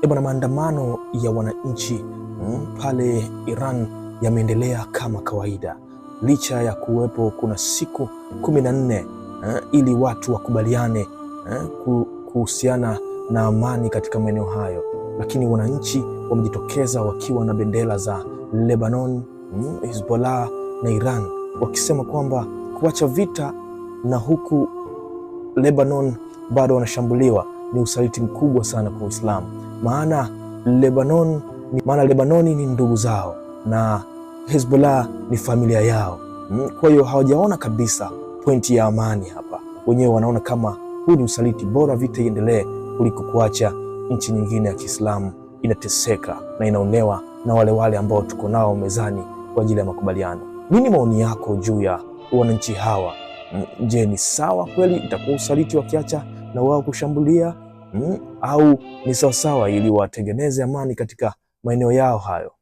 Bwana, maandamano ya wananchi pale Iran yameendelea kama kawaida licha ya kuwepo kuna siku 14 ili watu wakubaliane kuhusiana na amani katika maeneo hayo, lakini wananchi wamejitokeza wakiwa na bendera za Lebanon, Hezbollah na Iran, wakisema kwamba kuacha vita na huku Lebanon bado wanashambuliwa ni usaliti mkubwa sana kwa Uislamu, maana Lebanoni ni ndugu zao na Hezbollah ni familia yao. Kwa hiyo hawajaona kabisa pointi ya amani hapa. Wenyewe wanaona kama huu ni usaliti, bora vita iendelee kuliko kuacha nchi nyingine ya Kiislamu inateseka na inaonewa na wale ambao tuko nao mezani kwa ajili ya makubaliano. Nini maoni yako juu ya wananchi hawa? Je, ni sawa kweli? Itakuwa usaliti wakiacha na wao kushambulia au ni sawasawa ili watengeneze amani katika maeneo yao hayo?